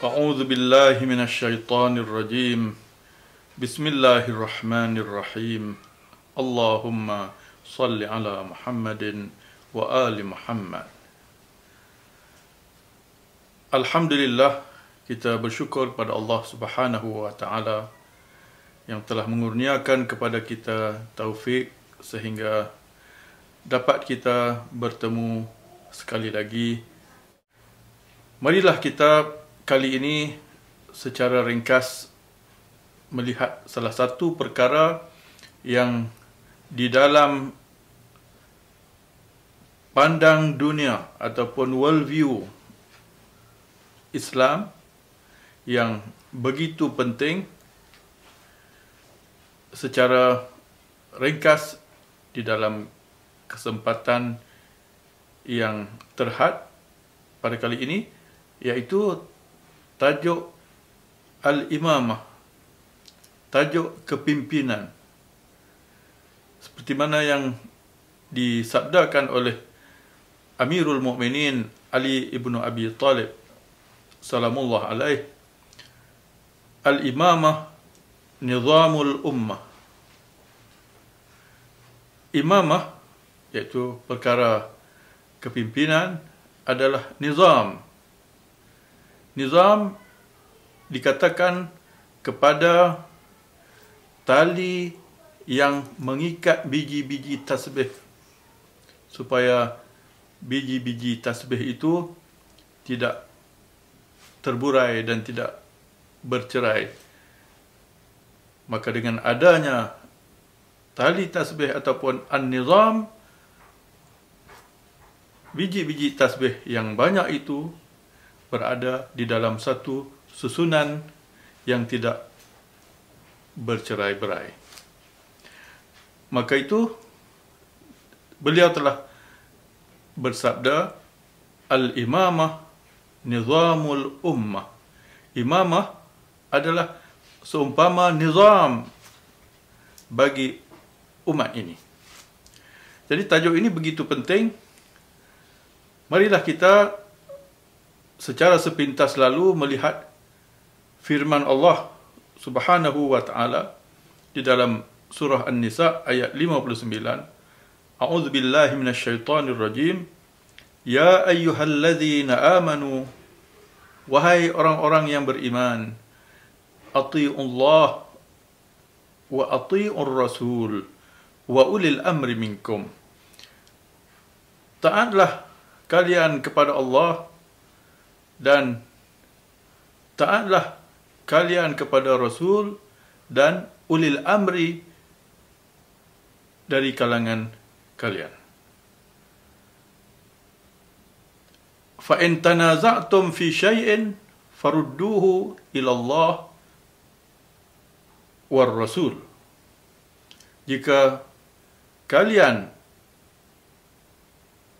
A'udzu billahi minasyaitonir rajim. Bismillahirrahmanirrahim. Allahumma salli ala Muhammadin wa ali Muhammad. Alhamdulillah, kita bersyukur kepada Allah Subhanahu wa taala yang telah mengurniakan kepada kita taufik sehingga dapat kita bertemu sekali lagi. Marilah kita kali ini secara ringkas melihat salah satu perkara yang di dalam pandang dunia ataupun world view Islam yang begitu penting. Secara ringkas di dalam kesempatan yang terhad pada kali ini, iaitu tajuk Al-Imamah, tajuk kepimpinan. Seperti mana yang disabdakan oleh Amirul Mukminin Ali ibn Abi Talib salamullah alaih, Al-Imamah nizamul ummah. Imamah, iaitu perkara kepimpinan, adalah nizam. Nizam dikatakan kepada tali yang mengikat biji-biji tasbih, supaya biji-biji tasbih itu tidak terburai dan tidak bercerai. Maka dengan adanya tali tasbih ataupun an-nizam, biji-biji tasbih yang banyak itu berada di dalam satu susunan yang tidak bercerai-berai. Maka itu beliau telah bersabda, Al-Imamah nizamul ummah. Imamah adalah seumpama nizam bagi umat ini. Jadi tajuk ini begitu penting. Marilah kita secara sepintas lalu melihat firman Allah Subhanahu wa taala di dalam surah An-Nisa ayat 59. A'udzu billahi minasyaitonir rajim. Ya ayyuhalladzina amanu, wahai orang-orang yang beriman, athi'ullah wa athi'ur rasul wa ulil amri minkum. Taatlah kalian kepada Allah dan taatlah kalian kepada Rasul dan ulil amri dari kalangan kalian. Fa in tanaza'tum fi syai'in farudduhu ila Allah war Rasul. Jika kalian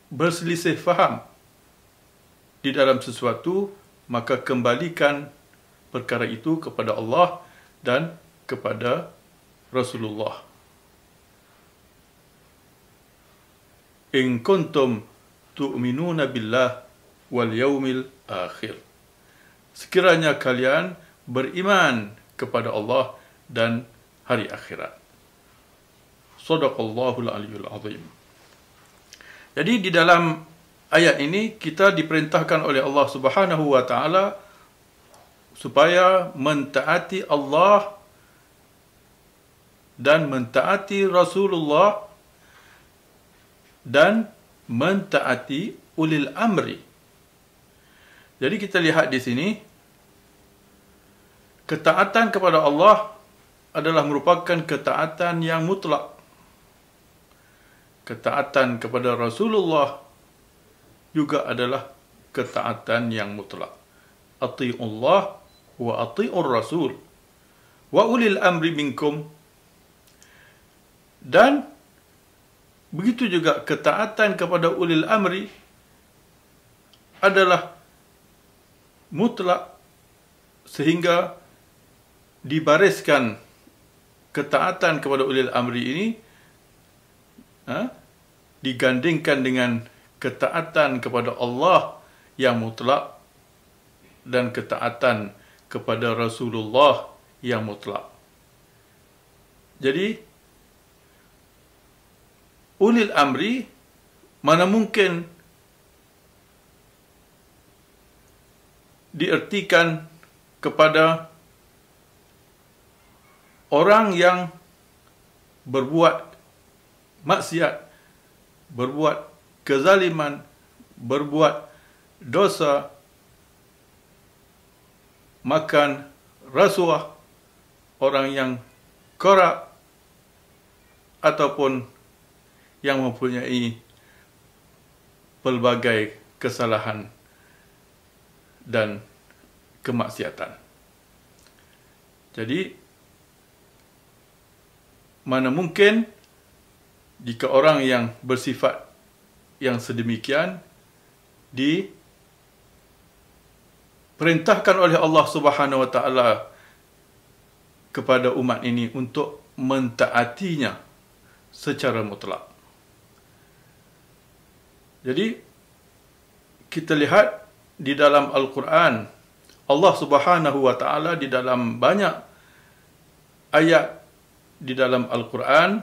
berselisih faham di dalam sesuatu, maka kembalikan perkara itu kepada Allah dan kepada Rasulullah. In kuntum tu'minuna billah wal yaumil akhir. Sekiranya kalian beriman kepada Allah dan hari akhirat. Shadaqallahul aliyyul azim. Jadi di dalam ayat ini kita diperintahkan oleh Allah Subhanahu wa taala supaya mentaati Allah dan mentaati Rasulullah dan mentaati ulil amri. Jadi kita lihat di sini, ketaatan kepada Allah adalah merupakan ketaatan yang mutlak. Ketaatan kepada Rasulullah juga adalah ketaatan yang mutlak. Athi'ullah wa athi'ur rasul wa ulil amri minkum. Dan begitu juga ketaatan kepada ulil amri adalah mutlak, sehingga dibariskan ketaatan kepada ulil amri ini digandingkan dengan ketaatan kepada Allah yang mutlak dan ketaatan kepada Rasulullah yang mutlak. Jadi, ulil amri mana mungkin diertikan kepada orang yang berbuat maksiat, berbuat kezaliman, berbuat dosa, makan rasuah, orang yang korup, ataupun yang mempunyai pelbagai kesalahan dan kemaksiatan. Jadi, mana mungkin jika orang yang bersifat yang sedemikian diperintahkan oleh Allah Subhanahu wa taala kepada umat ini untuk mentaatinya secara mutlak. Jadi, kita lihat di dalam Al-Quran, Allah Subhanahu wa taala di dalam banyak ayat di dalam Al-Quran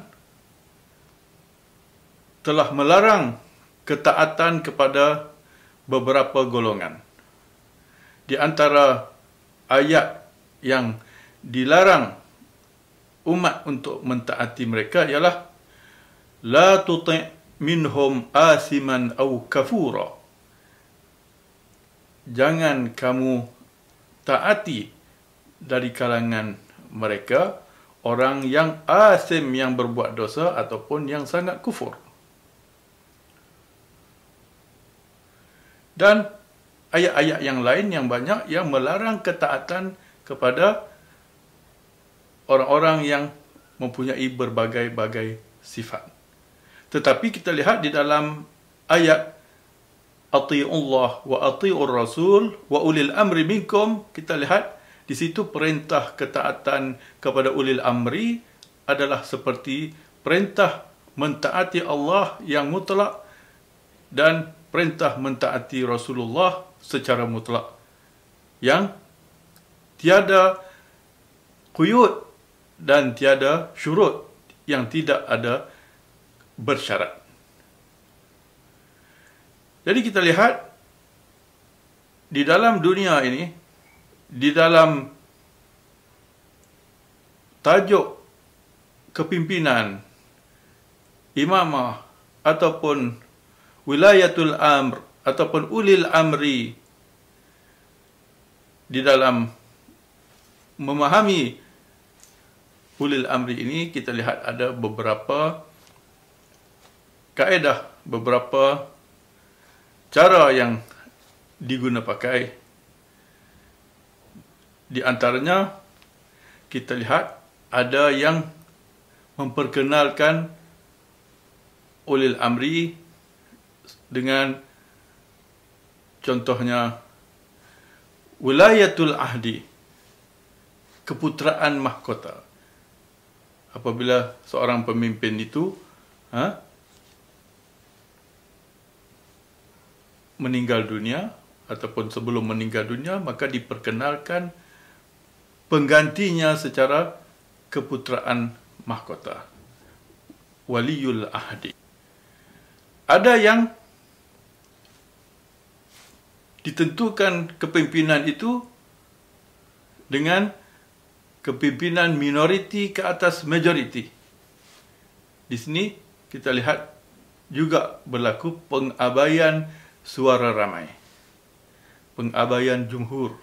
telah melarang ketaatan kepada beberapa golongan. Di antara ayat yang dilarang umat untuk mentaati mereka ialah la tuti' minhum asiman aw kafura. Jangan kamu taati dari kalangan mereka orang yang asim, yang berbuat dosa ataupun yang sangat kufur. Dan ayat-ayat yang lain yang banyak yang melarang ketaatan kepada orang-orang yang mempunyai berbagai-bagai sifat. Tetapi kita lihat di dalam ayat Ati'ullah wa ati'ur rasul wa ulil amri minkum, kita lihat di situ perintah ketaatan kepada ulil amri adalah seperti perintah mentaati Allah yang mutlak dan perintah mentaati Rasulullah secara mutlak, yang tiada quyud dan tiada syurut, yang tidak ada bersyarat. Jadi kita lihat di dalam dunia ini, di dalam tajuk kepimpinan, imamah, ataupun wilayatul amr, ataupun ulil amri, di dalam memahami ulil amri ini, kita lihat ada beberapa kaedah, beberapa cara yang diguna pakai. Di antaranya, kita lihat ada yang memperkenalkan ulil amri dengan contohnya wilayatul ahdi, keputeraan mahkota. Apabila seorang pemimpin itu meninggal dunia ataupun sebelum meninggal dunia, maka diperkenalkan penggantinya secara keputeraan mahkota, waliyul ahdi. Ada yang ditentukan kepimpinan itu dengan kepimpinan minoriti ke atas majoriti. Di sini kita lihat juga berlaku pengabaian suara ramai, pengabaian jumhur.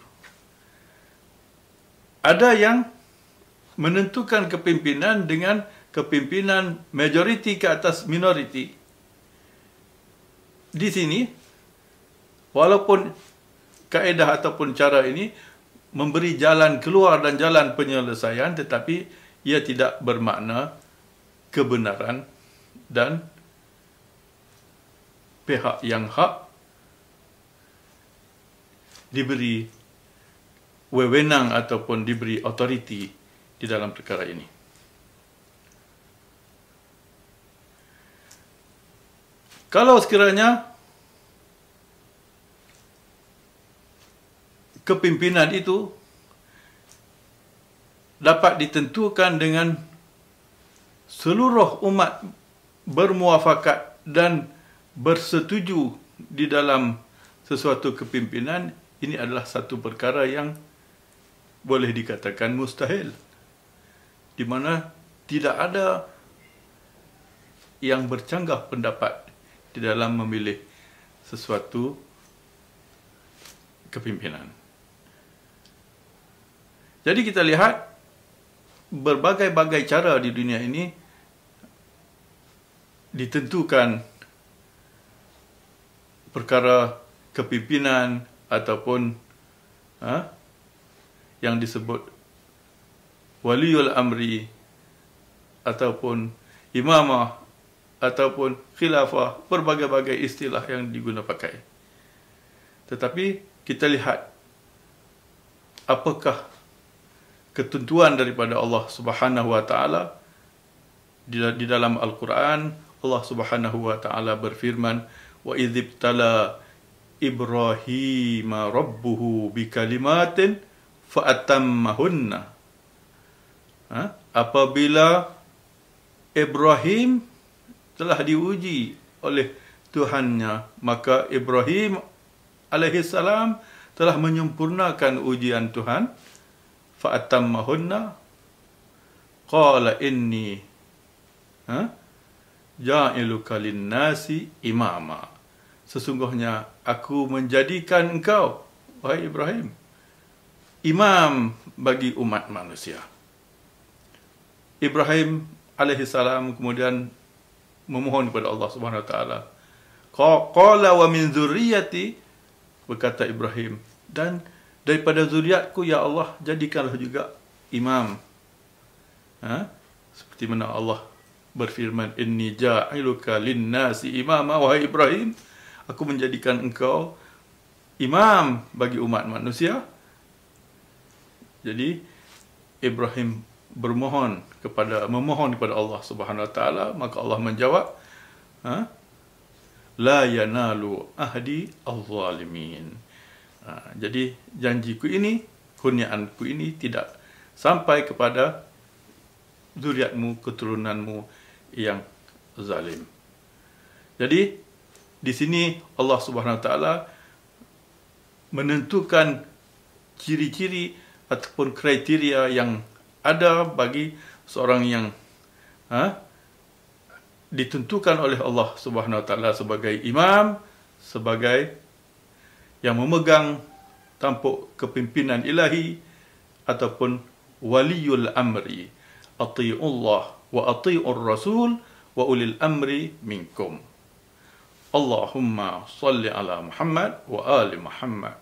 Ada yang menentukan kepimpinan dengan kepimpinan majoriti ke atas minoriti. Di sini, walaupun kaedah ataupun cara ini memberi jalan keluar dan jalan penyelesaian, tetapi ia tidak bermakna kebenaran dan pihak yang hak diberi wewenang ataupun diberi autoriti di dalam perkara ini. Kalau sekiranya kepimpinan itu dapat ditentukan dengan seluruh umat bermuafakat dan bersetuju di dalam sesuatu kepimpinan, ini adalah satu perkara yang boleh dikatakan mustahil, di mana tidak ada yang bercanggah pendapat di dalam memilih sesuatu kepimpinan. Jadi kita lihat berbagai-bagai cara di dunia ini ditentukan perkara kepimpinan ataupun yang disebut waliul amri ataupun imamah ataupun khilafah, berbagai-bagai istilah yang digunakan pakai. Tetapi kita lihat apakah ketentuan daripada Allah Subhanahu wa taala di dalam Al-Qur'an. Allah Subhanahu wa taala berfirman, wa idzibtala Ibrahima rabbuhu bikalimatin fa'atammahunna. Apabila Ibrahim telah diuji oleh Tuhannya, maka Ibrahim alaihissalam telah menyempurnakan ujian Tuhan. Fa'atammahunna qala inni ja'iluka linnasi imama. Sesungguhnya aku menjadikan engkau, wahai Ibrahim, imam bagi umat manusia. Ibrahim alaihissalam kemudian memohon kepada Allah Subhanahu wa taala. Qala wa min dzurriyyati, berkata Ibrahim, dan daripada zuriatku ya Allah, jadikanlah juga imam. Seperti mana Allah berfirman, inni ja'iluka linnasi imama, wahai Ibrahim, aku menjadikan engkau imam bagi umat manusia. Jadi Ibrahim memohon kepada Allah Subhanahu wa taala, maka Allah menjawab, la yanalu ahdi al-zalimin. Jadi janjiku ini, kurniaanku ini tidak sampai kepada zuriatmu, keturunanmu yang zalim. Jadi di sini Allah Subhanahu wa taala menentukan ciri-ciri ataupun kriteria yang ada bagi seorang yang ditentukan oleh Allah Subhanahu wa taala sebagai imam, sebagai yang memegang tampuk kepimpinan ilahi ataupun waliul amri. Ati'ullah wa ati'ur rasul wa ulil amri minkum. Allahumma salli ala Muhammad wa ali Muhammad.